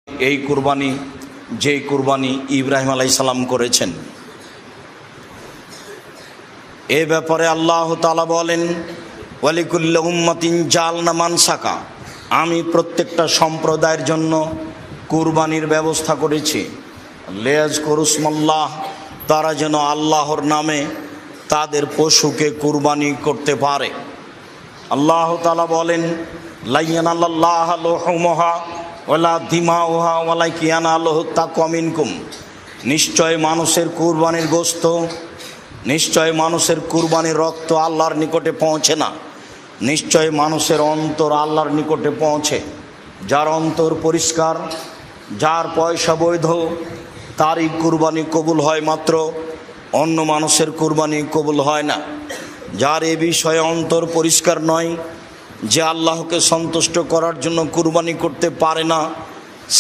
এই কুরবানি যে কুরবানি ইব্রাহিম আলাইহিস সালাম করেছেন। এ ব্যাপারে আল্লাহ তাআলা বলেন, ওয়ালিকুল্লি উম্মাতিন জাআলনা মানসাকা, আমি প্রত্যেকটা সম্প্রদায়ের জন্য কুরবানির ব্যবস্থা করেছি। লিয়াযকুরু ইসমাল্লাহ, তারা যেন আল্লাহর নামে তাদের পশুকে কুরবানি করতে পারে। আল্লাহ তাআলা বলেন, লা ইয়ানালাল্লাহু লুহুমুহা ওয়ালা দিমাউহা ওয়ালাকিন ইয়ানালুহু তাকওয়া মিনকুম, নিশ্চয় মানুষের কুরবানির গোশত, নিশ্চয় মানুষের কুরবানির রক্ত আল্লাহর নিকটে পৌঁছে না, নিশ্চয় মানুষের অন্তর আল্লাহর নিকটে পৌঁছে। যার অন্তর পরিষ্কার, যার পয়সা বৈধ, তারই কুরবানি কবুল হয় মাত্র, অন্য মানুষের কুরবানি কবুল হয় না। যার এ বিষয়ে অন্তর পরিষ্কার নয়, যে আল্লাহকে সন্তুষ্ট করার জন্য কুরবানি করতে পারে না,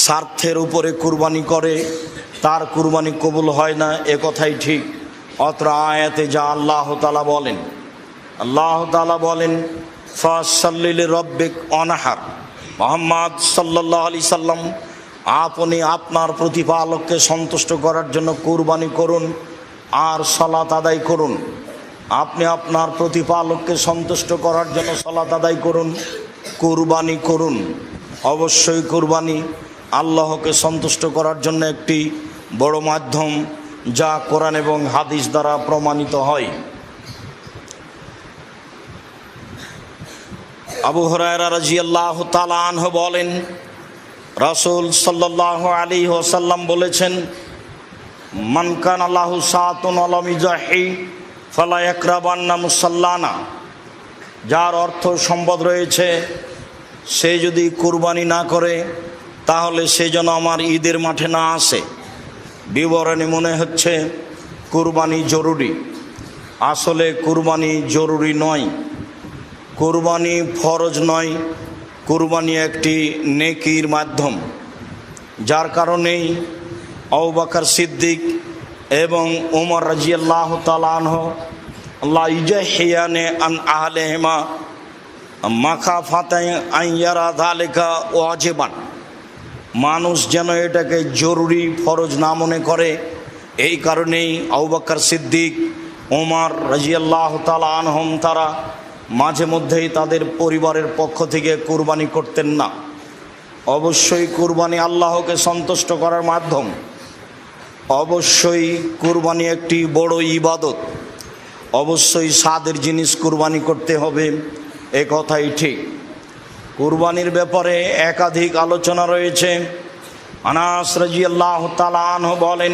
স্বার্থের উপরে কুরবানি করে, তার কুরবানি কবুল হয় না, এ কথাই ঠিক। অত্র আয়াতে যা আল্লাহ তাআলা বলেন, আল্লাহ তাআলা বলেন, ফাসাল্লি লিরাব্বিক ওয়ানহার, মুহাম্মদ সাল্লাল্লাহু আলাইহি সাল্লাম, আপনি আপনার প্রতিপালককে সন্তুষ্ট করার জন্য কুরবানি করুন আর সালাত আদায় করুন। আপনি আপনার প্রতিপালককে সন্তুষ্ট করার জন্য সালাত আদায় করুন, কুরবানি করুন। অবশ্যই কুরবানি আল্লাহকে সন্তুষ্ট করার জন্য একটি বড় মাধ্যম, যা কোরআন এবং হাদিস দ্বারা প্রমাণিত হয়। আবু হুরায়রা রাদিয়াল্লাহু তাআলা আনহু বলেন, রাসূল সাল্লাল্লাহু আলাইহি ওয়াসাল্লাম বলেছেন, মান কানা লাহু সাআতুন ওয়া লাম ইজাহি ফালা ইয়াকরাবান্না মুসাল্লানা, যার অর্থ সম্পদ রয়েছে, সে যদি কুরবানি না করে তাহলে সে যেন আমার ঈদের মাঠে না আসে। বিবরণে মনে হচ্ছে কুরবানি জরুরি, আসলে কুরবানি জরুরি নয়, কুরবানি ফরজ নয়, কুরবানি একটি নেকির মাধ্যম। যার কারণেই আবু বকর সিদ্দিক এবং ওমর রাদিয়াল্লাহু তাআলা আনহু লা ইজাহিয়ানে আন আহলিহিমা মাখাফাতান আন ইয়ারা যালিকা ওয়াজিবান, মানুষ যেন এটাকে জরুরি ফরজ না মনে করে, এই কারণেই আবু বকর সিদ্দিক, ওমর রাদিয়াল্লাহু তাআলা আনহুম তারা মাঝে মধ্যেই তাদের পরিবারের পক্ষ থেকে কুরবানি করতেন না। অবশ্যই কুরবানি আল্লাহকে সন্তুষ্ট করার মাধ্যম, অবশ্যই কুরবানি একটি বড় ইবাদত, অবশ্যই স্বাদের জিনিস কুরবানি করতে হবে, এ কথাই ঠিক। কুরবানির ব্যাপারে একাধিক আলোচনা রয়েছে। আনাস রাদিয়াল্লাহু তাআলা আনহু বলেন,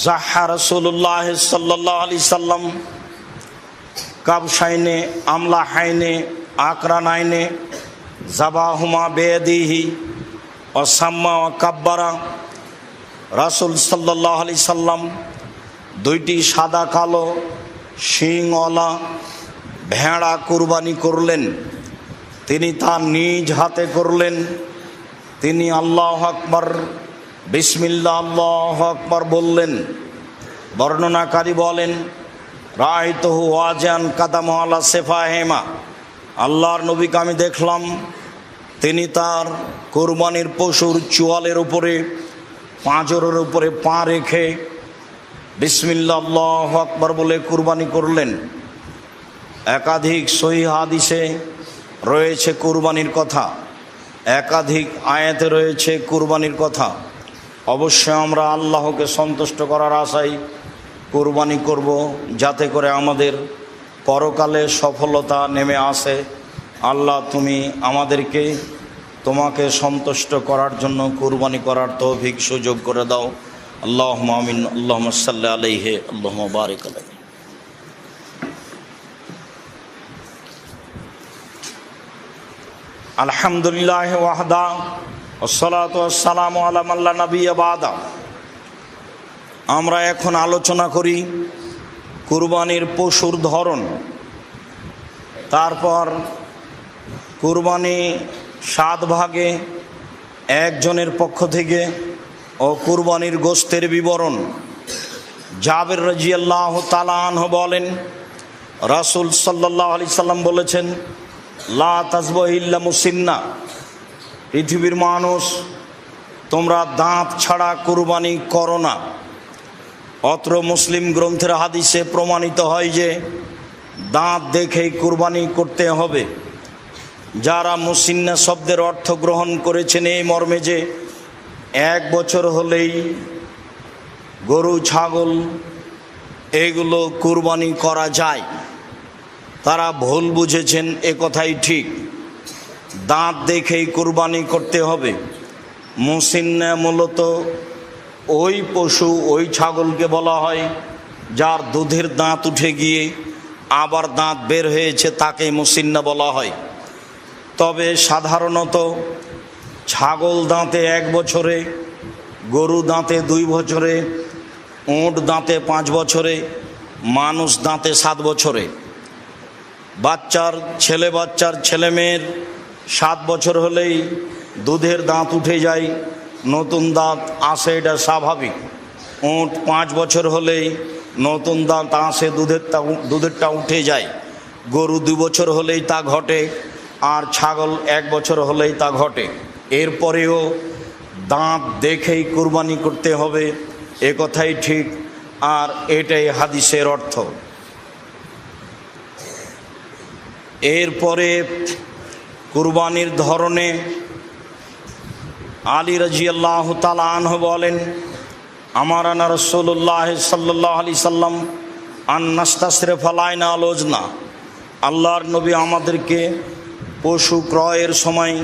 যাহা রাসূলুল্লাহ সাল্লাল্লাহু আলাইহি সাল্লাম কাবশাইনে আমলাহাইনে আকরানাইনে যাবাহুমা বিয়াদিহি ওয়া সাম্মা ওয়া কাব্বারা, রাসূল সাল্লাল্লাহু আলাইহি সাল্লাম দুইটি সাদা কালো শিংওয়ালা ভেড়া কুরবানি করলেন। তিনি তা নিজ হাতে করলেন। তিনি আল্লাহু আকবার, বিসমিল্লাহ আল্লাহু আকবার বললেন। বর্ণনাকারী বলেন, রাআইতুহু ওয়াজান কাদামু আলা সিফাহিমা, আল্লাহর নবীকে আমি দেখলাম তিনি তার কুরবানির পশুর চোয়ালের উপরে, পাঁজরের উপরে পা রেখে বিসমিল্লাহ আল্লাহু আকবার বলে কুরবানি করলেন। একাধিক সহিহ হাদিসে রয়েছে কুরবানির কথা, একাধিক আয়াতে রয়েছে কুরবানির কথা। অবশ্যই আমরা আল্লাহকে সন্তুষ্ট করার আশায় কুরবানি করব, যাতে করে আমাদের পরকালে সফলতা নেমে আসে। আল্লাহ তুমি আমাদেরকে তোমাকে সন্তুষ্ট করার জন্য কুরবানি করার তৌফিক সুযোগ করে দাও। আল্লাহুম্মা আমিন। আল্লাহুম্মা সাল্লি আলাইহি, আল্লাহুম্মা বারিক আলাইহি। আলহামদুলিল্লাহ ওয়াহদা ওয়াসসালাতু ওয়াসসালামু আলা মান লা নাবিয়্যা বাদা। আমরা এখন আলোচনা করি কুরবানির পশুর ধরন। তারপর কুরবানি 7 ভাগে একজনের পক্ষ থেকে ও কুরবানির গোশতের বিবরণ। জাবের রাদিয়াল্লাহু তাআলা আনহু বলেন, রাসূল সাল্লাল্লাহু আলাইহি সাল্লাম বলেছেন, লা তাজবাহু ইল্লা মুসিন্না, পৃথিবীর মানুষ, তোমরা দাঁত ছাড়া কুরবানি করো না। অত্র মুসলিম গ্রন্থের হাদিসে প্রমাণিত হয় যে দাঁত দেখেই কুরবানি করতে হবে। যারা মুসিন্না শব্দের অর্থ গ্রহণ করেছেন এই মর্মে যে 1 বছর হলেই গরু ছাগল এগুলো কুরবানি করা যায়, তারা ভুল বুঝেছেন। এ কথাই ঠিক, দাঁত দেখেই কুরবানি করতে হবে। মুসিন্না মূলত ওই পশু, ওই ছাগলকে বলা হয় যার দুধের দাঁত উঠে গিয়ে আবার দাঁত বের হয়েছে, তাকে মুসিন্না বলা হয়। তবে সাধারণত ছাগল দাঁতে 1 বছরে, গরু দাঁতে 2 বছরে, উট দাঁতে 5 বছরে, মানুষ দাঁতে 7 বছরে। বাচ্চার ছেলে মেয়ের 7 বছর হলেই দুধের দাঁত উঠে যায়, নতুন দাঁত আসে, এটা স্বাভাবিক। উট 5 বছর হলেই নতুন দাঁত আসে, দুধেরটা উঠে যায়। গরু 2 বছর হলেই তা ঘটে, আর ছাগল 1 বছর হলেই তা ঘটে। এরপরেও দাঁত দেখেই কুরবানি করতে হবে, এ কথাই ঠিক, আর এটাই হাদিসের অর্থ। এরপরে কুরবানির ধরনে আলী রাদিয়াল্লাহু তাআলা আনহু বলেন, আমারানা রাসূলুল্লাহ সাল্লাল্লাহু আলাইহি সাল্লাম আন নাস্তাসরিফা লাইনা আলোজনা। আল্লাহর নবী আমাদেরকে পশু ক্রয়ের সময়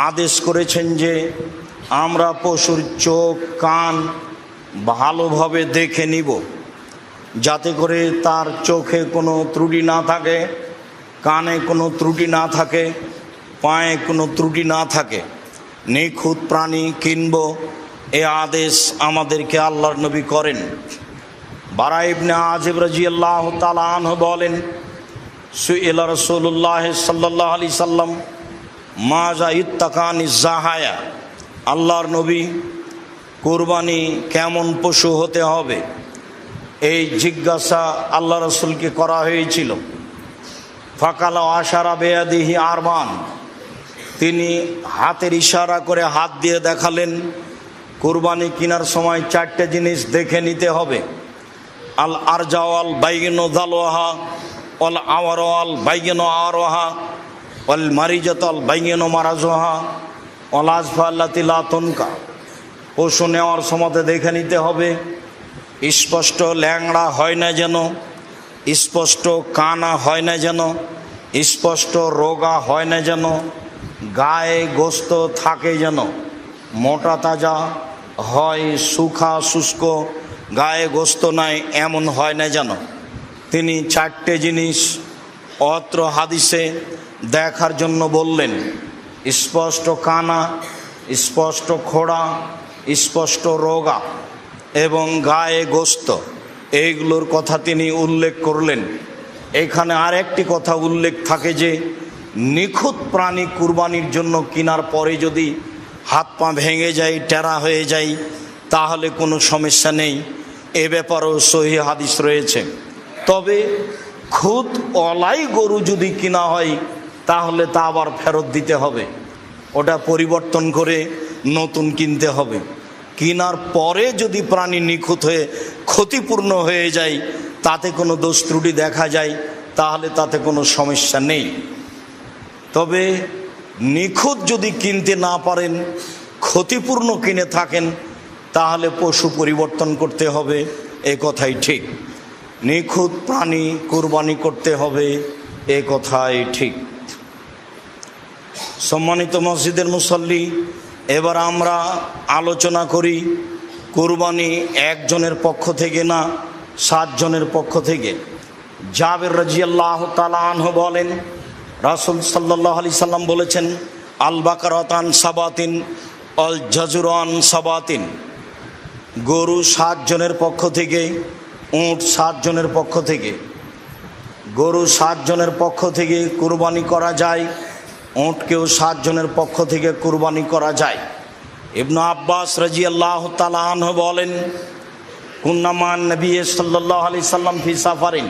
আদেশ করেছেন যে আমরা পশুর চোখ কান ভালোভাবে দেখে নিব, যাতে করে তার চোখে কোনো ত্রুটি না থাকে, কানে কোনো ত্রুটি না থাকে, পায়ে কোনো ত্রুটি না থাকে। নিখুঁত প্রাণী কিনব, এ আদেশ আমাদেরকে আল্লাহর নবী করেন। বারা ইবনে আজিব রাদিয়াল্লাহু তাআলা আনহু বলেন, সুইলা রাসূলুল্লাহ সাল্লাল্লাহু আলাইহি সাল্লাম মাজা ইত্তাকানি জাহায়া। আল্লাহর নবী কুরবানি কেমন পশু হতে হবে এই জিজ্ঞাসা আল্লাহ রাসূলকে করা হয়েছিল। ফাকালা আশারা বেয়াদিহি আরবান, তিনি হাতের ইশারা করে হাত দিয়ে দেখালেন কুরবানি কেনার সময় 4টে জিনিস দেখে নিতে হবে। আল আরজাওয়াল বাইগিনো দালওয়াহা, অল আওয়ারওয়াল বাইগিনো আরওয়াহা, অল মারিজাতাল বাইগিনো মারাজোহা, অল আজফাল্লাতি লা তুনকা। পশু নেওয়ার সময় দেখে নিতে হবে স্পষ্ট ল্যাংড়া হয় না যেন, স্পষ্ট কানা হয় না যেন, স্পষ্ট রোগা হয় না যেন, গায়ে গোস্ত থাকে যেন, মোটা তাজা হয়, শুখা শুষ্ক গায়ে গোস্ত নাই এমন হয় না যেন। তিনি 4টে জিনিস অত্র হাদিসে দেখার জন্য বললেন। স্পষ্ট কানা, স্পষ্ট খোড়া, স্পষ্ট রোগা এবং গায়ে গোস্ত, এইগুলোর কথা তিনি উল্লেখ করলেন। এখানে আর একটি কথা উল্লেখ থাকে যে নিখুঁত প্রাণী কুরবানির জন্য কেনার পরে যদি হাত পা ভেঙে যায়, টেরা হয়ে যায়, তাহলে কোনো সমস্যা নেই, এ ব্যাপারেও সহিহ হাদিস রয়েছে। তবে খুদ অলাই গরু যদি কিনা হয় তাহলে তা আবার ফেরত দিতে হবে, ওটা পরিবর্তন করে নতুন কিনতে হবে। কেনার পরে যদি প্রাণী নিখুঁত হয়ে ক্ষতিপূর্ণ হয়ে যায়, তাতে কোনো দোষ ত্রুটি দেখা যায়, তাহলে তাতে কোনো সমস্যা নেই। তবে নিখুঁত যদি কিনতে না পারেন, ক্ষতিপূর্ণ কিনে থাকেন, তাহলে পশু পরিবর্তন করতে হবে, এ কথাই ঠিক। নিখুঁত প্রাণী কুরবানি করতে হবে, এ কথাই ঠিক। সম্মানিত মসজিদের মুসল্লি, এবার আমরা আলোচনা করি কুরবানি একজনের পক্ষ থেকে না, 7 জনের পক্ষ থেকে। জাবের রাদিয়াল্লাহু তাআলা আনহু বলেন, রাসূল সাল্লাল্লাহু আলাইহি সাল্লাম বলেছেন, আল বাকারাতান সাবাতিন অল জাজুরান সাবাতিন। গরু 7 জনের পক্ষ থেকে, উট 7 জনের পক্ষ থেকে। গরু 7 জনের পক্ষ থেকে কুরবানি করা যায়, উটকেও 7 জনের পক্ষ থেকে কুরবানি করা যায়। ইবনে আব্বাস রাদিয়াল্লাহু তাআলা আনহু বলেন, কুন্না মান নবী সাল্লাল্লাহু আলাইহি সাল্লাম ফি সাফারিন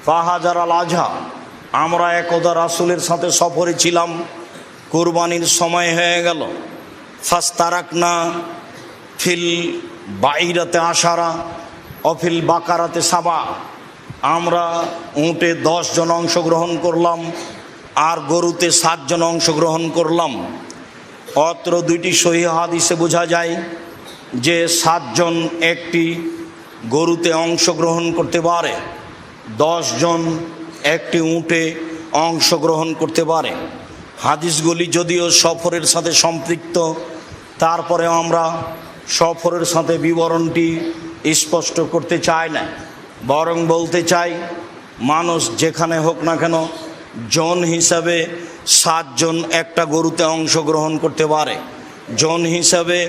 ফাহাজার আল আজহা। আমরা একদা রাসূলের সাথে সফরে ছিলাম, কুরবানির সময় হয়ে গেল। ফাস্তারাকনা ফিল বাইরাতে আশারা অফিল বাকারাতে সাবা, আমরা উঁটে 10 জন অংশগ্রহণ করলাম আর গরুতে 7 জন অংশগ্রহণ করলাম। অত্র দুইটি সহিহ হাদিসে বোঝা যায় যে 7 জন একটি গরুতে অংশগ্রহণ করতে পারে, 10 জন একটি উঁটে অংশগ্রহণ করতে পারে। হাদিসগুলি যদিও সফরের সাথে সম্পৃক্ত, তারপরে আমরা সফরের সাথে বিবরণটি স্পষ্ট করতে চাই না, বরং বলতে চাই মানুষ যেখানে হোক না কেন জন হিসাবে 7 জন একটা গরুতে অংশগ্রহণ করতে পারে, জন হিসাবে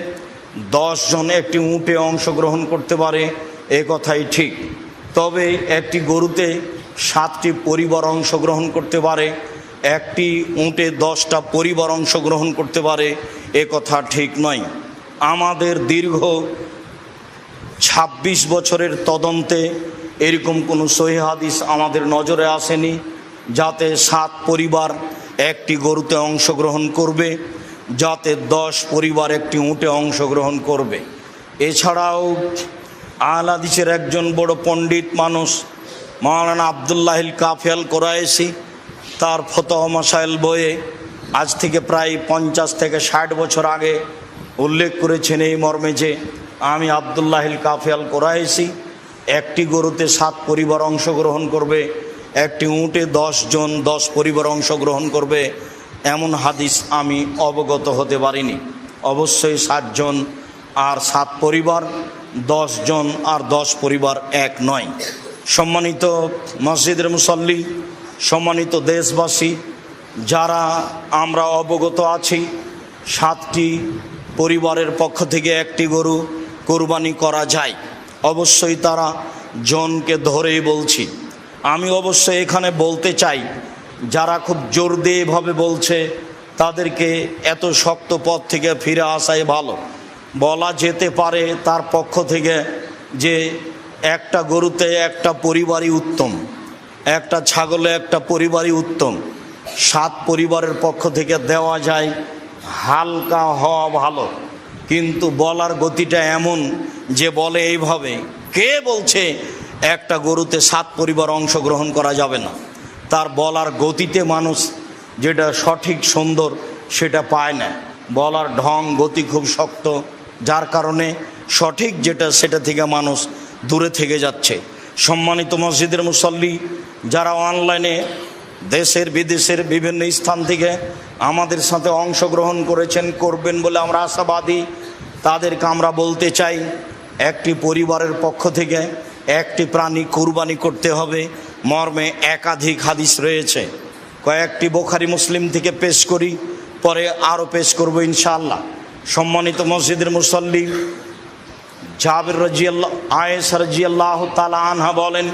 10 জন একটি উঁটে অংশগ্রহণ করতে পারে, এ কথাই ঠিক। তবে একটি গরুতে 7টি পরিবার অংশগ্রহণ করতে পারে, একটি উঁটে 10টা পরিবার অংশগ্রহণ করতে পারে, এ কথা ঠিক নয়। আমাদের দীর্ঘ 26 বছরের তদন্তে এরকম কোনো সহিহ হাদিস আমাদের নজরে আসেনি যাতে 7 পরিবার একটি গরুতে অংশগ্রহণ করবে, যাতে 10 পরিবার একটি উঁটে অংশগ্রহণ করবে। এছাড়াও আহলে হাদিসের একজন বড় পণ্ডিত মানুষ মাওলানা আব্দুল্লাহিল কাফিয়াল কোরাইশি তার ফতোয়া মাসাইল বইয়ে আজ থেকে প্রায় 50 থেকে 60 বছর আগে উল্লেখ করেছেন এই মর্মে যে আমি আব্দুল্লাহিল কাফিয়াল কোরাইশি একটি গরুতে 7 পরিবার অংশগ্রহণ করবে, একটি উঁটে 10 জন 10 পরিবার অংশগ্রহণ করবে, এমন হাদিস আমি অবগত হতে পারিনি। অবশ্যই 7 জন আর 7 পরিবার, 10 জন আর 10 পরিবার এক নয়। সম্মানিত মসজিদের মুসল্লি, সম্মানিত দেশবাসী, যারা আমরা অবগত আছি 7টি পরিবারের পক্ষ থেকে একটি গরু কোরবানি করা যায়, অবশ্যই তারা জনকে ধরেই বলছি। আমি অবশ্যই এখানে বলতে চাই যারা খুব জোর দিয়ে এভাবে বলছে তাদেরকে এত শক্ত পথ থেকে ফিরে আসাই ভালো। বলা যেতে পারে তার পক্ষ থেকে যে একটা গরুতে একটা পরিবারই উত্তম, একটা ছাগলে একটা পরিবারই উত্তম, 7 পরিবারের পক্ষ থেকে দেওয়া যায়, হালকা হওয়া ভালো। কিন্তু বলার গতিটা এমন যে বলে এইভাবে, কে বলছে একটা গরুতে 7 পরিবার অংশগ্রহণ করা যাবে না? তার বলার গতিতে মানুষ যেটা সঠিক সুন্দর সেটা পায় না, বলার ঢং গতি খুব শক্ত, যার কারণে সঠিক যেটা সেটা থেকে মানুষ দূরে থেকে যাচ্ছে। সম্মানিত মসজিদের মুসল্লি, যারা অনলাইনে দেশের বিদেশের বিভিন্ন স্থান থেকে আমাদের সাথে অংশগ্রহণ করেছেন, করবেন বলে আমরা আশাবাদী, তাদেরকে আমরা বলতে চাই একটি পরিবারের পক্ষ থেকে একটি প্রাণী কুরবানি করতে হবে মর্মে একাধিক হাদিস রয়েছে। কয়েকটি বুখারী মুসলিম থেকে পেশ করি, পরে আরও পেশ করব ইনশাআল্লাহ। সম্মানিত মসজিদের মুসল্লি, জাবির রাদিয়াল্লাহু আয়েশা রাদিয়াল্লাহু তাআলা আনহা বলেন,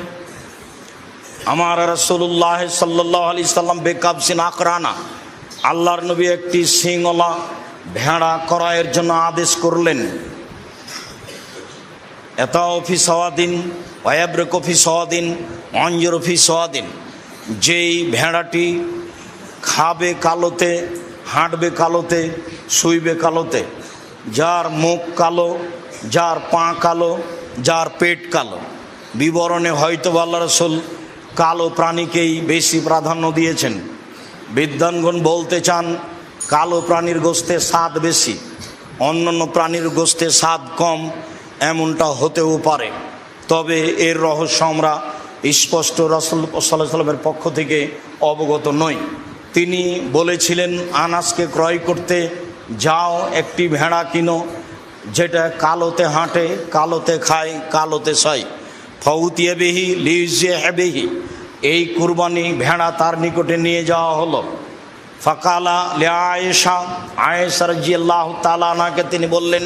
আমার রাসূলুল্লাহ সাল্লাল্লাহু আলাইহি সাল্লাম বেকাবসিন আকরানা, আল্লাহর নবী একটি সিংওয়ালা ভেড়া ক্রয়ের জন্য আদেশ করলেন। এতাও ফি সওয়াদিন ওয়াবরকু ফি সওয়াদিন অঞ্জরু ফি সওয়াদিন, যেই ভেড়াটি খাবে কালোতে, হাঁটবে কালোতে, শুইবে কালোতে, যার মুখ কালো, যার পা কালো, যার পেট কালো। বিবরণে হয়তো আল্লাহ রাসূল কালো প্রাণীকেই বেশি প্রাধান্য দিয়েছেন। বিদ্বানগণ বলতে চান কালো প্রাণীর গোশতে স্বাদ বেশি, অন্যান্য প্রাণীর গোশতে স্বাদ কম, এমনটা হতেও পারে। তবে এর রহস্য আমরা স্পষ্ট রাসূল সাল্লাল্লাহু আলাইহি সাল্লামের পক্ষ থেকে অবগত নই। তিনি বলেছিলেন আনাসকে ক্রয় করতে যাও, একটি ভেড়া কিনো যেটা কালোতে হাঁটে, কালোতে খায়, কালোতে শয়। ফাউতিয়া বিহি লিযিহবিহি, এই কুরবানি ভেড়া তার নিকটে নিয়ে যাওয়া হলো। ফাকালা লিআয়েশা, আয়েশা রাদিয়াল্লাহু তাআলা আনহাকে তিনি বললেন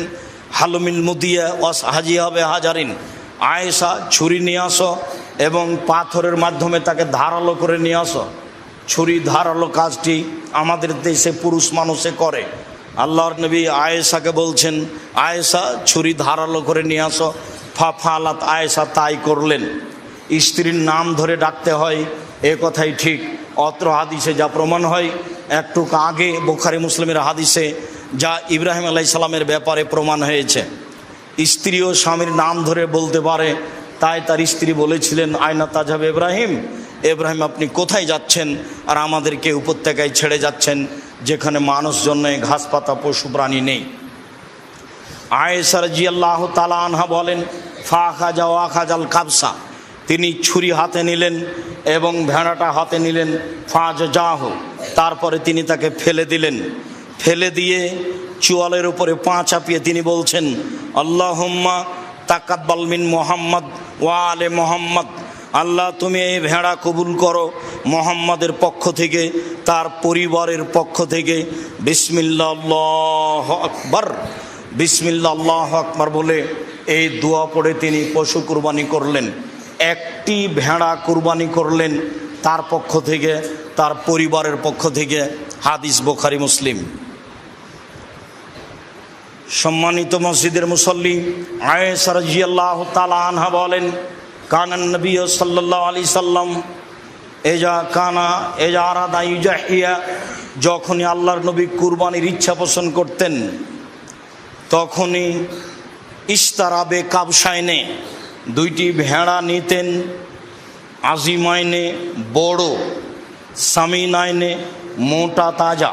হালুমিল মুদিয়া ওয়াস হাজি হবে হাজারিন, আয়েশা ছুরি নিয়ে আসো এবং পাথরের মাধ্যমে তাকে ধারালো করে নিয়ে আসো। ছুরি ধারালো কাজটি আমাদের দেশে পুরুষ মানুষে করে। আল্লাহর নবী আয়েশাকে বলছেন আয়েশা ছুরি ধারালো করে নিয়ে আসো। ফাফালাত, আয়েশা তাই করলেন। স্ত্রীর নাম ধরে ডাকতে হয় এ কথাই ঠিক। অত্র হাদিসে যা প্রমাণ হয় একটু আগে বুখারী মুসলিমের হাদিসে যা ইব্রাহিম আলাইহিস সালামের ব্যাপারে প্রমাণ হয়েছে। স্ত্রীও স্বামীর নাম ধরে বলতে পারে, তাই তার স্ত্রী বলেছিলেন, আয়না তাজাব ইব্রাহিম, ইব্রাহিম আপনি কোথায় যাচ্ছেন আর আমাদেরকে উপত্যকায় ছেড়ে যাচ্ছেন যেখানে মানুষজন নেই, ঘাস পাতা পশু প্রাণী নেই। আয়েশা রাদিয়াল্লাহু তাআলা আনহা বলেন, ফাখাজা ওয়াখাজাল কাবসা, তিনি ছুরি হাতে নিলেন এবং ভেড়াটা হাতে নিলেন, ফাজাহ, তারপরে তিনি তাকে ফেলে দিলেন। ফেলে দিয়ে চোয়ালের উপরে পা চাপিয়ে তিনি বলছেন, আল্লাহুম্মা তাকাব্বাল মিন মুহাম্মদ ওয়া আলে মুহাম্মদ, আল্লাহ তুমি এই ভেড়া কবুল করো মুহাম্মাদের পক্ষ থেকে, তার পরিবারের পক্ষ থেকে। বিসমিল্লাহ আল্লাহু আকবার, বিসমিল্লাহ আল্লাহু আকবার বলে এই দোয়া পড়ে তিনি পশু কুরবানি করলেন। একটি ভেড়া কুরবানি করলেন তার পক্ষ থেকে, তার পরিবারের পক্ষ থেকে। হাদিস বুখারী মুসলিম। সম্মানিত মসজিদের মুসল্লি, আয়েশা রাদিয়াল্লাহু তাআলা আনহা বলেন, কানান নবী সাল্লাল্লাহু আলাইহি সাল্লাম এজা আরাদা ইউজাহিয়া, যখনই আল্লাহর নবী কুরবানির ইচ্ছা পোষণ করতেন তখনই ইস্তারাবে কাবসাইনে, দুইটি ভেড়া নিতেন, আজিমাইনে বড়, সামিনাইনে মোটা তাজা,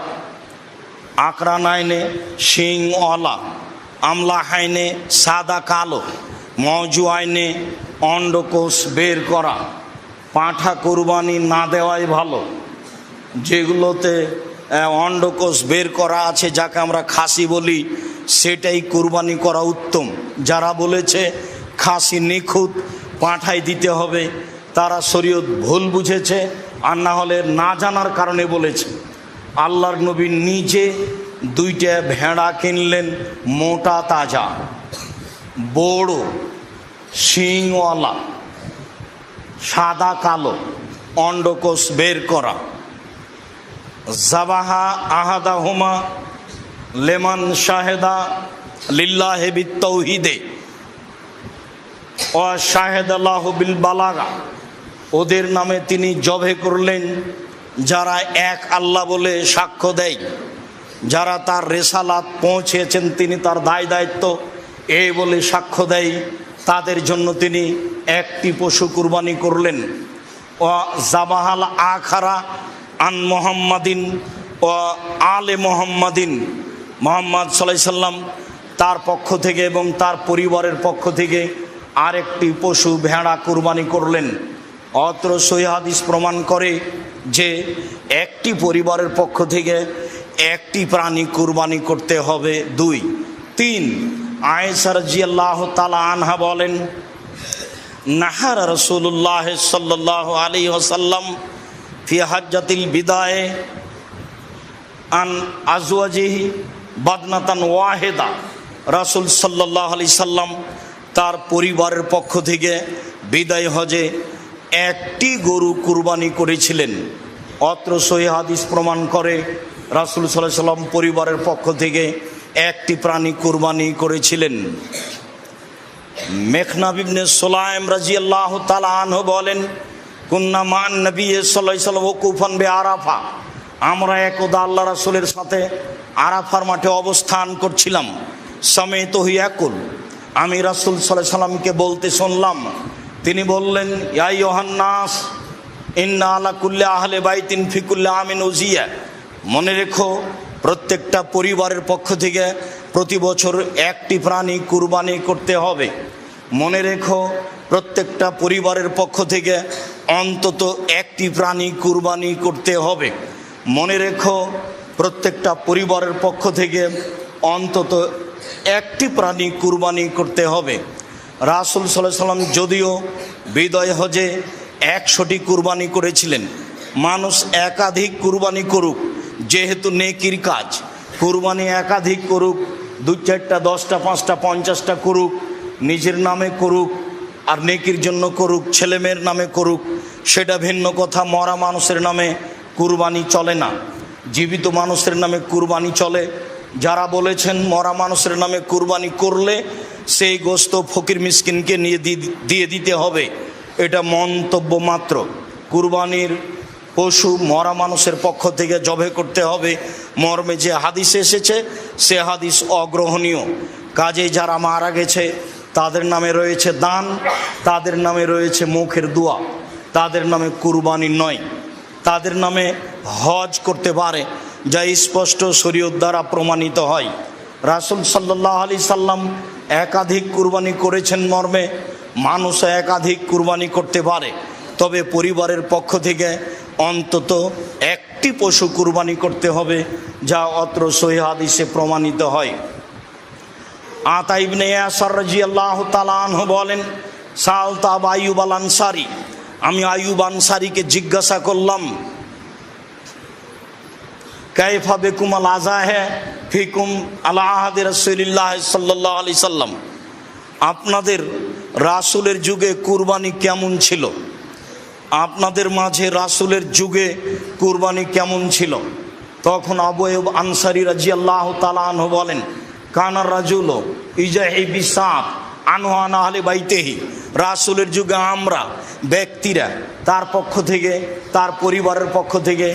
আকরানাইনে শিংওয়ালা, আমলাহাইনে সাদা কালো, মজুয়াইনে অন্ডকোষ বের করা। পাঁঠা কুরবানি না দেওয়াই ভালো, যেগুলোতে অন্ডকোষ বের করা আছে, যাকে আমরা খাসি বলি, সেটাই কুরবানি করা উত্তম। যারা বলেছে খাসি নিখুঁত পাঁঠাই দিতে হবে, তারা শরীয়ত ভুল বুঝেছে, আর না হলে না জানার কারণে বলেছে। আল্লাহর নবী নিজে দুইটা ভেড়া কিনলেন, মোটা তাজা, বড়, শিংওয়ালা, সাদা কালো, অন্ডকোষ বের করা। জাবাহা আহাদাহুমা লেমান শাহেদা লিল্লাহি বিত্তাউহিদে ওয়া শাহেদাল্লাহু বিল বালাগা, ওদের নামে তিনি জবে করলেন যারা এক আল্লাহ বলে সাক্ষ্য দেয়, যারা তার রেসালাত পৌঁছেছেন, তিনি তার দায় দায়িত্ব এই বলে সাক্ষ্য দেয়, তাদের জন্য তিনি একটি পশু কুরবানি করলেন। ও জাবাহাল আখারা আন মুহাম্মাদিন ও আলে মুহাম্মাদিন, মুহাম্মদ সাল্লাল্লাহু আলাইহি সাল্লাম তার পক্ষ থেকে এবং তার পরিবারের পক্ষ থেকে আরেকটি পশু ভেড়া কুরবানি করলেন। অত্র সহিহ হাদিস প্রমাণ করে যে একটি পরিবারের পক্ষ থেকে একটি প্রাণী কুরবানি করতে হবে। 2, 3, আয়েশা রাদিয়াল্লাহু তাআলা আনহা বলেন, নাহার রাসূলুল্লাহ সাল্লাল্লাহু আলাইহি ওয়াসাল্লাম ফি হাজ্জাতিল বিদায়ে আন আজওয়াজিহি বাদনাতান ওয়াহিদা, রাসূল সাল্লাল্লাহু আলাইহি সাল্লাম তার পরিবারের পক্ষ থেকে বিদায় হজে একটি গরু কুরবানি করেছিলেন। অত্র সহিহ হাদিস প্রমাণ করে রাসূল সাল্লাল্লাহু আলাইহি সাল্লাম পরিবারের পক্ষ থেকে একটি প্রাণী কুরবানি করেছিলেন। মেখনাব ইবনে সুলাইম রাদিয়াল্লাহু তাআলা আনহু বলেন, কুন্না মান নবী সাল্লাল্লাহু আলাইহি ওয়াসাল্লাম ওয়াকুফান বিআরাফা, আমরা একদা আল্লাহ রাসূলের সাথে আরাফার মাঠে অবস্থান করছিলাম। সামিতুহু ইয়াকুল, আমি রাসূল সাল্লাল্লাহু আলাইহি সাল্লামকে বলতে শুনলাম, তিনি বললেন, ইয়া আইয়ুহান নাস ইন্না আলা কুল্লি আহলি বাইতিন ফি কুল্লি আমিন উজিয়া, মনে রেখো প্রত্যেকটা পরিবারের পক্ষ থেকে প্রতি বছর একটি প্রাণী কুরবানি করতে হবে। মনে রেখো প্রত্যেকটা পরিবারের পক্ষ থেকে অন্তত একটি প্রাণী কুরবানি করতে হবে। মনে রেখো প্রত্যেকটা পরিবারের পক্ষ থেকে অন্তত একটি প্রাণী কুরবানি করতে হবে। রাসূল সাল্লাল্লাহু আলাইহি সাল্লাম যদিও বিদায় হজে 100টি কুরবানি করেছিলেন, মানুষ একাধিক কুরবানি করুক, যেহেতু নেকির কাজ, কুরবানি একাধিক করুক, 2, 4টা 10টা 5টা 50টা করুক, নিজের নামে করুক আর নেকির জন্য করুক, ছেলে মেয়ের নামে করুক, সেটা ভিন্ন কথা। মরা মানুষের নামে কুরবানি চলে না, জীবিত মানুষের নামে কুরবানি চলে। যারা বলেছেন মরা মানুষের নামে কুরবানি করলে সেই গোশত ফকির মিসকিনকে নিয়ে দিয়ে দিতে হবে, এটা মন্তব্য মাত্র। কুরবানির পশু মরা মানুষের পক্ষ থেকে জবে করতে হবে মর্মে যে হাদিস এসেছে সে হাদিস অগ্রহণীয়। কাজেই যারা মারা গেছে তাদের নামে রয়েছে দান, তাদের নামে রয়েছে মুখের দোয়া, তাদের নামে কুরবানি নয়। তাদের নামে হজ করতে পারে, যা স্পষ্ট শরীয়ত দ্বারা প্রমাণিত হয়। রাসূল সাল্লাল্লাহু আলাইহি সাল্লাম একাধিক কুরবানি করেছেন মর্মে মানুষ একাধিক কুরবানি করতে পারে, তবে পরিবারের পক্ষ থেকে অন্তত একটি পশু কুরবানি করতে হবে, যা অত্র সহিহ হাদিসে প্রমাণিত হয়। আতা ইবনে ইয়াসার রাদিয়াল্লাহু তাআলা আনহু বলেন, সালতা আবু আইয়ুব আল আনসারী, আমি আইয়ুব আনসারীকে জিজ্ঞাসা করলাম, কাইফা বিকুম আল আযাহে ফিকুম আলা আহাদি রাসূলিল্লাহ সাল্লাল্লাহু আলাইহি সাল্লাম, আপনাদের রাসূলের যুগে কুরবানি কেমন ছিল? আপনাদের মাঝে রাসূলের যুগে কুরবানি কেমন ছিল? তখন আবু আইয়ুব আনসারী রাদিয়াল্লাহু তাআলা আনহু বলেন, কানার রাজুল ইজাহি বিসাব আনওয়ানা আহলে বাইতেহি, রাসূলের যুগে আমরা ব্যক্তিরা তার পক্ষ থেকে তার পরিবারের পক্ষ থেকে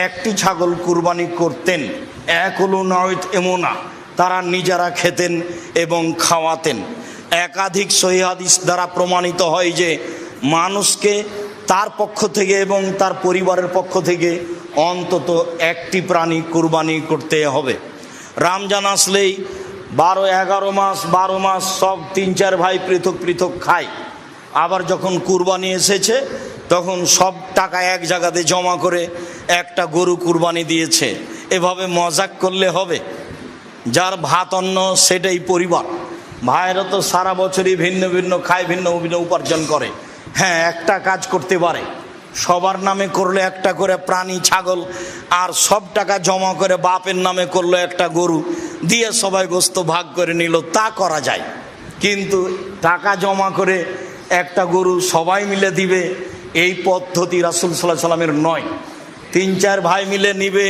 একটি ছাগল কুরবানি করতেন। একলু নয়ত এমনা, তারা নিজেরা খেতেন এবং খাওয়াতেন। একাধিক সহিহ হাদিস দ্বারা প্রমাণিত হয় যে মানুষকে তার পক্ষ থেকে এবং তার পরিবারের পক্ষ থেকে অন্তত একটি প্রাণী কুরবানি করতে হবে। রমজান আসলেই 12-11 মাস 12 মাস সব 3-4 ভাই পৃথক পৃথক খায়। আবার যখন কুরবানি এসেছে তখন সব টাকা এক জায়গাতে জমা করে একটা গরু কুরবানি দিয়েছে। এভাবে মজাক করলে হবে? যার ভাত অন্ন সেটাই পরিবার। ভাইয়েরা তো সারা বছরই ভিন্ন ভিন্ন খায়, ভিন্ন ভিন্ন উপার্জন করে। হ্যাঁ, একটা কাজ করতে পারে, সবার নামে করলে একটা করে প্রাণী ছাগল, আর সব টাকা জমা করে বাপের নামে করলো একটা গরু, দিয়ে সবাই গোস্ত ভাগ করে নিল, তা করা যায়। কিন্তু টাকা জমা করে একটা গরু সবাই মিলে দিবে, এই পদ্ধতি রাসূল সাল্লাল্লাহু আলাইহি সাল্লামের নয়। 3-4 ভাই মিলে নিবে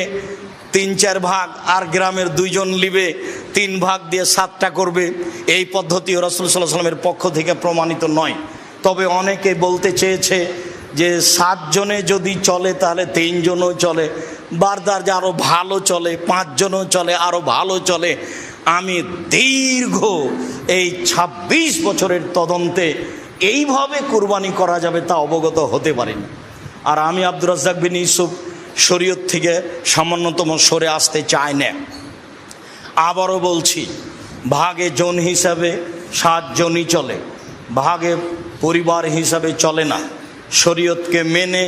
3-4 ভাগ, আর গ্রামের 2 জন নিবে 3 ভাগ দিয়ে 7টা করবে, এই পদ্ধতি রাসূল সাল্লাল্লাহু আলাইহি সাল্লামের পক্ষ থেকে প্রমাণিত নয়। তবে অনেকে বলতে চেয়েছে যে 7 জনে যদি চলে তাহলে 3 জনও চলে, বারদার যে আরও ভালো চলে, 5 জনও চলে, আরও ভালো চলে। আমি দীর্ঘ এই 26 বছরের তদন্তে এইভাবে কুরবানি করা যাবে তা অবগত হতে পারিনি। আর আমি আব্দুর রাজ্জাক বিন ইউসুফ শরীয়ত থেকে সামান্যতম সরে আসতে চাই না। আবারও বলছি, ভাগে জন হিসাবে 7 জনই চলে, ভাগে পরিবার হিসাবে চলে না। শরীয়তকে মেনে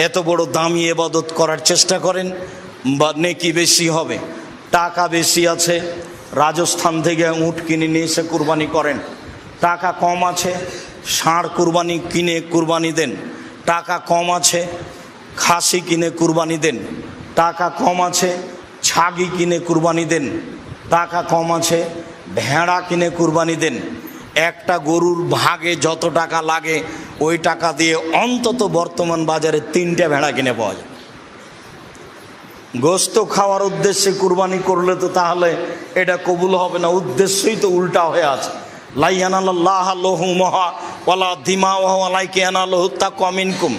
এত বড় দামি ইবাদত করার চেষ্টা করেন, বা নেকি বেশি হবে। টাকা বেশি আছে, রাজস্থান থেকে উট কিনে নিয়ে এসে কুরবানি করেন। টাকা কম আছে, ষাঁড় কুরবানি কিনে কুরবানি দেন। টাকা কম আছে, খাসি কিনে কুরবানি দেন। টাকা কম আছে, ছাগি কিনে কুরবানি দেন। টাকা কম আছে, ভেড়া কিনে কুরবানি দেন। একটা গরুর ভাগে যত টাকা লাগে ওই টাকা দিয়ে অন্তত বর্তমান বাজারে 3টে ভেড়া কিনে পাওয়া যায়। গোস্ত খাওয়ার উদ্দেশ্যে কুরবানি করলে তো তাহলে এটা কবুল হবে না, উদ্দেশ্যই তো উল্টা হয়ে আছে। লা ইয়ানালাল্লাহু লুহুমুহা ওয়ালা দিমাউহা ওয়ালাকিন ইয়ানালুহু তাকওয়া মিনকুম,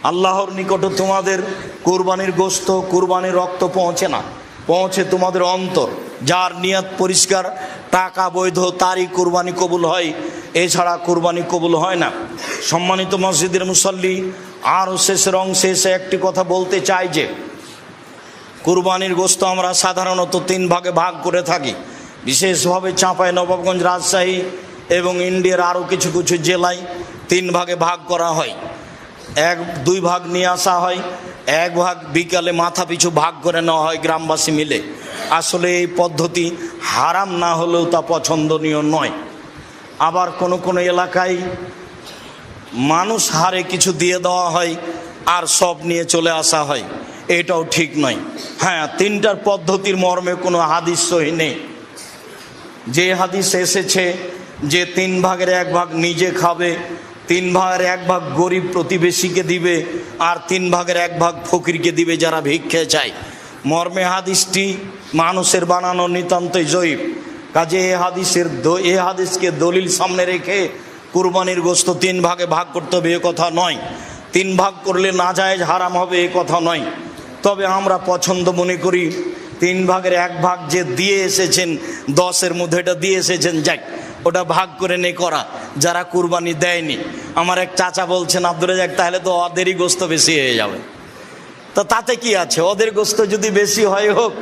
আল্লাহর নিকটে তোমাদের কুরবানির গোস্ত, কুরবানির রক্ত পৌঁছে না, পৌঁছে তোমাদের অন্তর। যার নিয়ত পরিষ্কার, টাকা বৈধ, তারই কুরবানি কবুল হয়, এছাড়া কুরবানি কবুল হয় না। সম্মানিত মসজিদের মুসল্লি, আরও শেষের অংশে এসে একটি কথা বলতে চাই যে কুরবানির গোস্ত আমরা সাধারণত 3 ভাগে ভাগ করে থাকি। বিশেষভাবে চাঁপাইনবাবগঞ্জ, রাজশাহী এবং ইন্ডিয়ার আরও কিছু কিছু জেলায় 3 ভাগে ভাগ করা হয়। 1-2 ভাগ নিয়ে আসা হয়, 1 ভাগ বিকালে মাথা পিছু ভাগ করে নেওয়া হয় গ্রামবাসী মিলে। আসলে এই পদ্ধতি হারাম না হলেও তা পছন্দনীয় নয়। আবার কোনো কোনো এলাকায় মানুষ হারে কিছু দিয়ে দেওয়া হয় আর সব নিয়ে চলে আসা হয়, এটাও ঠিক নয়। হ্যাঁ, 3টার পদ্ধতির মর্মে কোনো হাদিস সহিহ নেই। যে হাদিস এসেছে যে 3 ভাগের 1 ভাগ নিজে খাবে, 3 ভাগের 1 ভাগ গরিব প্রতিবেশীকে দিবে, আর 3 ভাগের 1 ভাগ ফকিরকে দিবে যারা ভিক্ষে চায়, মর্মে হাদিসটি মানুষের বানানো নিতান্তই জয়ীফ। কাজে এই হাদিসকে দলিল সামনে রেখে কুরবানির গোস্ত 3 ভাগে ভাগ করতে হবে এ কথা নয়। তিন ভাগ করলে নাজায়েজ হারাম হবে এ কথা নয়, তবে আমরা পছন্দ মনে করি তিন ভাগের এক ভাগ যে দিয়ে এসেছেন, 10-এর মধ্যে এটা দিয়ে এসেছেন, যাক ওটা ভাগ করে নে করা, যারা কুরবানি দেয়নি। আমার এক চাচা বলছেন, আব্দুর রাজ্জাক তাহলে তো ওদেরই গোস্ত বেশি হয়ে যাবে। তো তাতে কি আছে, ওদের গোস্ত যদি বেশি হয় হোক,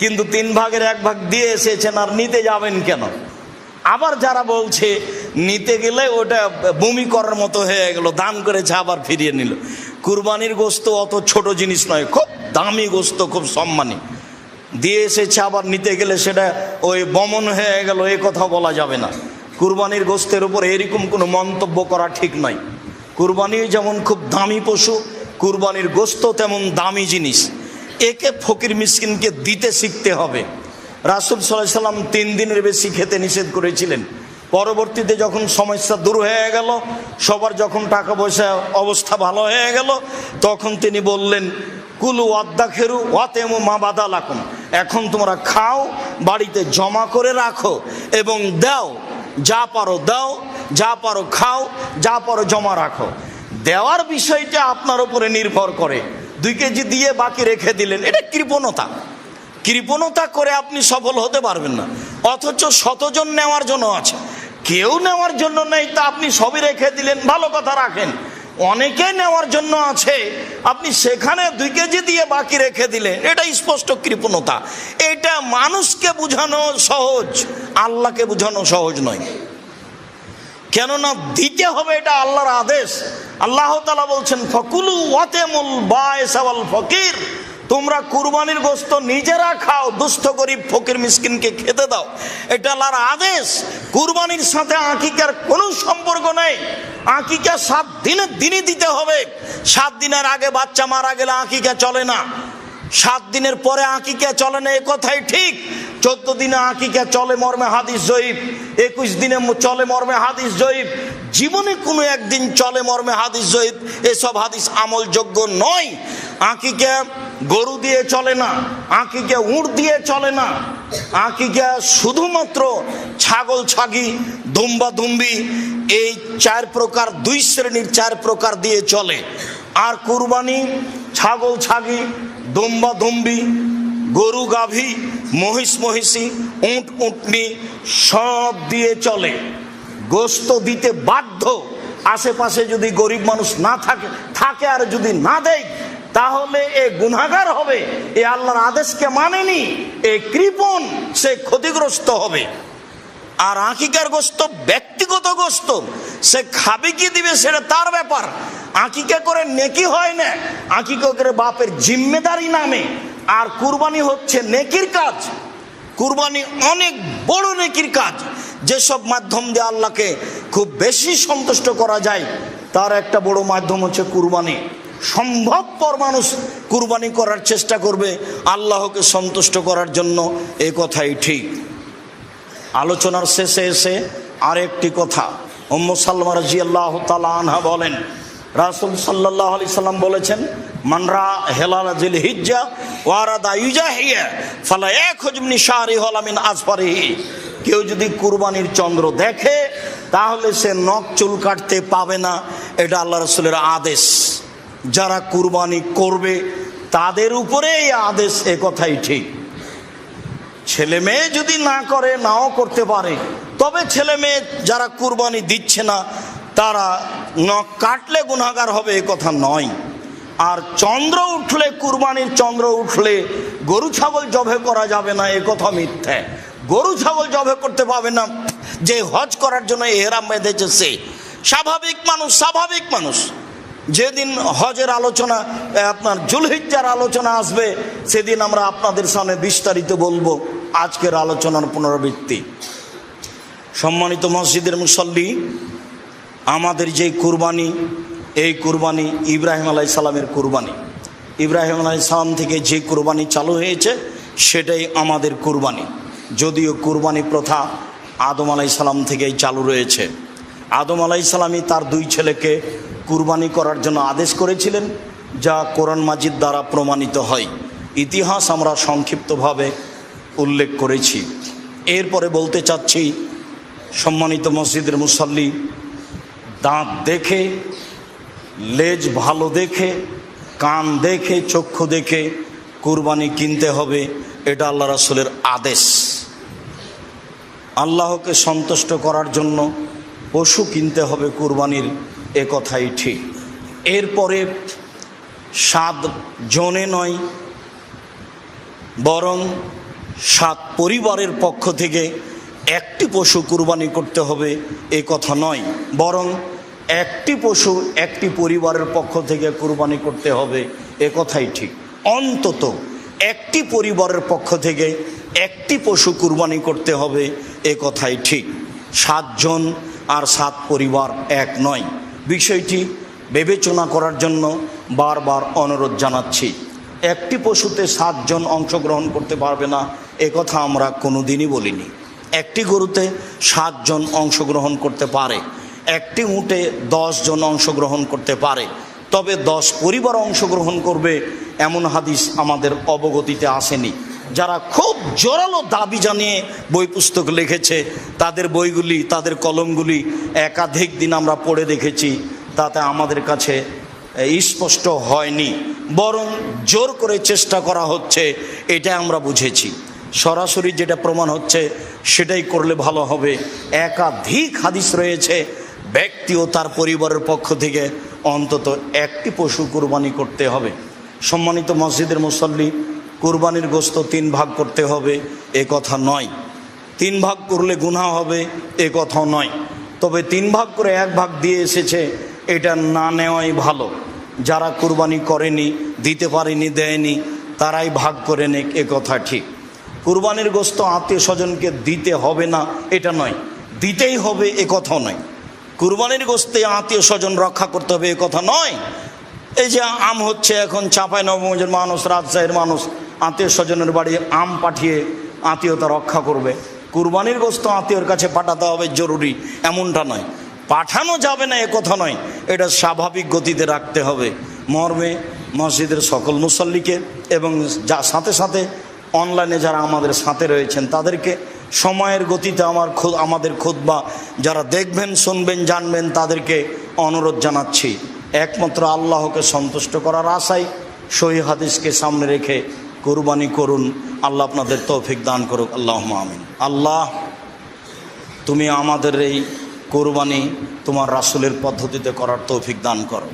কিন্তু 3 ভাগের 1 ভাগ দিয়ে এসেছেন আর নিতে যাবেন কেন? আবার যারা বলছে নিতে গেলে ওটা বমি করার মতো হয়ে গেল, দান করেছে আবার ফিরিয়ে নিল। কুরবানির গোস্ত অত ছোট জিনিস নয়, খুব দামি গোস্ত, খুব সম্মানী, দিয়ে এসেছে আবার নিতে গেলে সেটা ওই বমন হয়ে গেল, এ কথা বলা যাবে না। কুরবানির গোস্তের উপর এরকম কোনো মন্তব্য করা ঠিক নয়। কুরবানি যেমন খুব দামি পশু, কুরবানির গোস্ত তেমন দামি জিনিস। একে ফকির মিসকিনকে দিতে শিখতে হবে। রাসূল সাল্লাল্লাহু আলাইহি সাল্লাম 3 দিনের বেশি খেতে নিষেধ করেছিলেন। পরবর্তীতে যখন সমস্যা দূর হয়ে গেল, সবার যখন টাকা পয়সা অবস্থা ভালো হয়ে গেল, তখন তিনি বললেন, কুলু ওয়াদ্দাখিরু ওয়াতেমু মা বাদালাকুম, এখন তোমরা খাও, বাড়িতে জমা করে রাখো এবং দাও, যা পারো দাও, যা পারো খাও, যা পারো জমা রাখো। দেওয়ার বিষয়টা আপনার উপরে নির্ভর করে। 2 কেজি দিয়ে বাকি রেখে দিলেন, এটা কৃপণতা। কৃপণতা করে আপনি সফল হতে পারবেন না। অথচ 100 জন নেওয়ার জন্য আছে, কেউ নেওয়ার জন্য নেই, তা আপনি সবই রেখে দিলেন, ভালো কথা, রাখেন। অনেকে নেওয়ার জন্য আছে, আপনি সেখানে 2 কেজি দিয়ে বাকি রেখে দিলেন, এটা স্পষ্ট কৃপণতা। এটা মানুষকে বোঝানো সহজ, আল্লাহকে বোঝানো সহজ নয়। কেননা দিতে হবে, এটা আল্লাহর আদেশ। আল্লাহ তাআলা বলছেন, ফাকুলু ওয়াতেমুল বাইস ওয়াল ফকির, তোমরা কুরবানির গোশত নিজেরা খাও, দুস্থ গরিব ফকির মিসকিনকে খেতে দাও, এটা আল্লাহর আদেশ। কুরবানির সাথে আকিকার কোনো সম্পর্ক নেই। আকিকা 7 দিনের দিনই দিতে হবে। 7 দিনের আগে বাচ্চা মারা গেলে আকিকা চলে না, 7 দিনের পরে আকিকা চলে না, এ কথাই ঠিক। 14 দিনে আকিকা চলে মর্মে হাদিস জয়ীফ, 21 দিনে চলে মর্মে হাদিস জয়ীফ, জীবনে কোনো একদিন চলে মর্মে হাদিস জয়ীফ, এসব হাদিস আমলযোগ্য নয়। আকিকা গরু দিয়ে চলে না, আকিকা উট দিয়ে চলে না, আকিকা শুধুমাত্র ছাগল ছাগি, দুম্বা দুম্বি, এই 4 প্রকার, 2 শ্রেণীর 4 প্রকার দিয়ে চলে। আর কুরবানি ছাগল ছাগি, দুম্বা দুম্বি, গরু গাভী, মহিষ মহিষী, উট উটনি সব দিয়ে চলে। গোস্ত দিতে বাধ্য। আশেপাশে যদি গরিব মানুষ না থাকে আর যদি না দেয়, তাহলে এ গুনাহগার হবে, এ আল্লাহর আদেশকে মানেনি, এ কৃপণ, সে ক্ষতিগ্রস্ত হবে। আর আকিকার গোস্ত ব্যক্তিগত গোস্ত, সে খাবে কি দিবে সেটা তার ব্যাপার। আকিকা করে নেকি হয় না, আকিকা করে বাপের জিম্মেদারি নামে। আর কুরবানি হচ্ছে নেকির কাজ। কুরবানি অনেক বড় নেকির কাজ, যেসব মাধ্যম দিয়ে আল্লাহকে খুব বেশি সন্তুষ্ট করা যায়, তার একটা বড় মাধ্যম হচ্ছে কুরবানি। সম্ভবপর মানুষ কুরবানি করার চেষ্টা করবে আল্লাহকে সন্তুষ্ট করার জন্য, এই কথাই ঠিক। আলোচনার শেষে এসে আরেকটি কথা, উম্মু সালমা রাদিয়াল্লাহু তাআলা আনহা বলেন, রাসূল সাল্লাল্লাহু আলাইহি সাল্লাম বলেছেন, মানরা হেলাল জিলহিজ্জা ওয়ারাদা ইউজাহিয়া ফালা ইয়াখুজ মিন শাহরিহি ওয়ালা মিন আসফারিহি, কেউ যদি কুরবানির চন্দ্র দেখে তাহলে সে নখ চুল কাটতে পাবে না, এটা আল্লাহ রাসূলের আদেশ। যারা কুরবানি করবে তাদের উপরে এই আদেশ, এ কথাই ঠিক। ছেলে মেয়ে যদি না করে, নাও করতে পারে, তবে ছেলে মেয়ে যারা কুরবানি দিচ্ছে না তারা নখ কাটলে গুনাহগার হবে, এ কথা নয়। আর চন্দ্র উঠলে, কুরবানির চন্দ্র উঠলে গরু ছাগল জবে করা যাবে না, এ কথা মিথ্যা। গরু ছাগল জবে করতে পাবে না যে হজ করার জন্য ইহরাম বেঁধেছে সে। স্বাভাবিক মানুষ যেদিন হজের আলোচনা, আপনার জুলহিজ্জার আলোচনা আসবে, সেদিন আমরা আপনাদের সামনে বিস্তারিত বলবো। আজকের আলোচনার পুনরাবৃত্তি। সম্মানিত মসজিদের মুসল্লি, আমাদের যে কুরবানি, এই কুরবানি ইব্রাহিম আলাইহিস সালামের কুরবানি। ইব্রাহিম আলাইহিস সালাম থেকে যে কুরবানি চালু হয়েছে সেটাই আমাদের কুরবানি। যদিও কুরবানি প্রথা আদম আলাইহিস সালাম থেকেই চালু রয়েছে। আদম আলাইহিস সালামই তার 2 ছেলেকে কুরবানি করার জন্য আদেশ করেছিলেন, যা কোরআন মাজিদ দ্বারা প্রমাণিত হয়। ইতিহাস আমরা সংক্ষিপ্তভাবে উল্লেখ করেছি। এরপরে বলতে চাচ্ছি, সম্মানিত মসজিদের মুসল্লি, দাঁত দেখে লেজ ভালো দেখে, কান দেখে, চক্ষু দেখে কুরবানি কিনতে হবে। এটা আল্লাহ রাসূলের আদেশ। আল্লাহকে সন্তুষ্ট করার জন্য পশু কিনতে হবে কুরবানির, এ কথাই ঠিক। এরপরে 7 জনে নয়, বরং 7 পরিবারের পক্ষ থেকে একটি পশু কুরবানি করতে হবে, এ কথা নয়, বরং একটি পশু একটি পরিবারের পক্ষ থেকে কুরবানি করতে হবে, এ কথাই ঠিক। অন্তত একটি পরিবারের পক্ষ থেকে একটি পশু কুরবানি করতে হবে, এ কথাই ঠিক। 7 জন আর 7 পরিবার এক নয়। বিষয়টি বিবেচনা করার জন্য বারবার অনুরোধ জানাচ্ছি। একটি পশুতে 7 জন অংশগ্রহণ করতে পারবে না, এ কথা আমরা কোনোদিনই বলিনি। একটি গরুতে 7 জন অংশগ্রহণ করতে পারে, একটি উটে 10 জন অংশগ্রহণ করতে পারে, তবে 10 পরিবার অংশগ্রহণ করবে এমন হাদিস আমাদের অবগতিতে আসেনি। যারা খুব জোরালো দাবি জানিয়ে বই পুস্তক লিখেছে, তাদের বইগুলি, তাদের কলমগুলি একাধিক দিন আমরা পড়ে দেখেছি, তাতে আমাদের কাছে স্পষ্ট হয়নি, বরং জোর করে চেষ্টা করা হচ্ছে, এটা আমরা বুঝেছি। সরাসরি যেটা প্রমাণ হচ্ছে সেটাই করলে ভালো হবে। একাধিক হাদিস রয়েছে, ব্যক্তি ও তার পরিবারের পক্ষ থেকে অন্তত একটি পশু কুরবানি করতে হবে। সম্মানিত মসজিদের মুসল্লি, কুরবানির গোশত 3 ভাগ করতে হবে, এ কথা নয়। 3 ভাগ করলে গুনাহ হবে, এ কথাও নয়। তবে 3 ভাগ করে 1 ভাগ দিয়ে এসেছে, এটা না নেওয়াই ভালো। যারা কুরবানি করেনি, দিতে পারেনি, দেয়নি, তারাই ভাগ করে নেক, এ কথা ঠিক। কুরবানির গোশত আত্মীয় স্বজনকে দিতে হবে না, এটা নয়, দিতেই হবে, এ কথাও নয়। কুরবানির গোশতে আত্মীয় স্বজন রক্ষা করতে হবে, এ কথা নয়। এই যে আম হচ্ছে এখন, চাঁপাইনবাবগঞ্জের মানুষ, রাজশাহীর মানুষ আত্মীয় স্বজনের বাড়ি আম পাঠিয়ে আত্মীয়তা রক্ষা করবে। কুরবানির গোশত আত্মীয়র কাছে পাঠাতে হবে জরুরি, এমনটা নয়। পাঠানো যাবে না, এ কথা নয়, এটা স্বাভাবিক গতিতে রাখতে হবে। মর্মে মসজিদের সকল মুসল্লিকে এবং সাথে সাথে অনলাইনে যারা আমাদের সাথে রয়েছেন তাদেরকে সময়ের গতিতে আমাদের খুতবা যারা দেখবেন, শুনবেন, জানবেন, তাদেরকে অনুরোধ জানাচ্ছি, একমাত্র আল্লাহকে সন্তুষ্ট করার আশায় সহিহ হাদিসকে সামনে রেখে কুরবানি করুন। আল্লাহ আপনাদের তৌফিক দান করুক, আল্লাহুম্মা আমিন। আল্লাহ, তুমি আমাদের এই কুরবানি তোমার রাসূলের পদ্ধতিতে করার তৌফিক দান করো।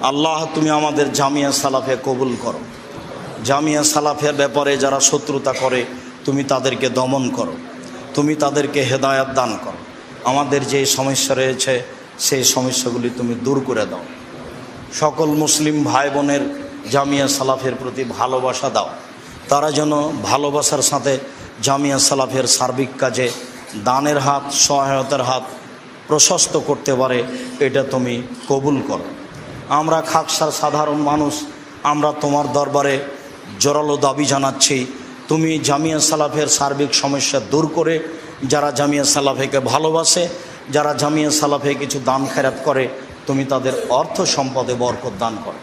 আল্লাহ, তুমি আমাদের জামিয়া সালাফে কবুল করো। জামিয়া সালাফের ব্যাপারে যারা শত্রুতা করে, তুমি তাদেরকে দমন করো, তুমি তাদেরকে হেদায়াত দান করো। আমাদের যে সমস্যা রয়েছে সেই সমস্যাগুলি তুমি দূর করে দাও। সকল মুসলিম ভাই বোনের জামিয়া সালাফের প্রতি ভালোবাসা দাও, তারা যেন ভালোবাসার সাথে জামিয়া সালাফের সার্বিক কাজে দানের হাত, সহায়তার হাত প্রশস্ত করতে পারে, এটা তুমি কবুল করো। আমরা খাকসার সাধারণ মানুষ, আমরা তোমার দরবারে জোরালো দাবি জানাচ্ছি, তুমি জামিয়া সালাফের সার্বিক সমস্যা দূর করে যারা জামিয়া সালাফেকে ভালোবাসে, যারা জামিয়া সালাফে কিছু দান খেরাত করে, তুমি তাদের অর্থ সম্পদে বরকত দান করো,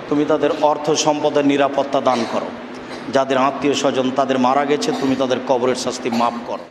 তুমি তাদের অর্থ সম্পদের নিরাপত্তা দান করো। যাদের আত্মীয় স্বজন তাদের মারা গেছে, তুমি তাদের কবরের শাস্তি মাফ করো।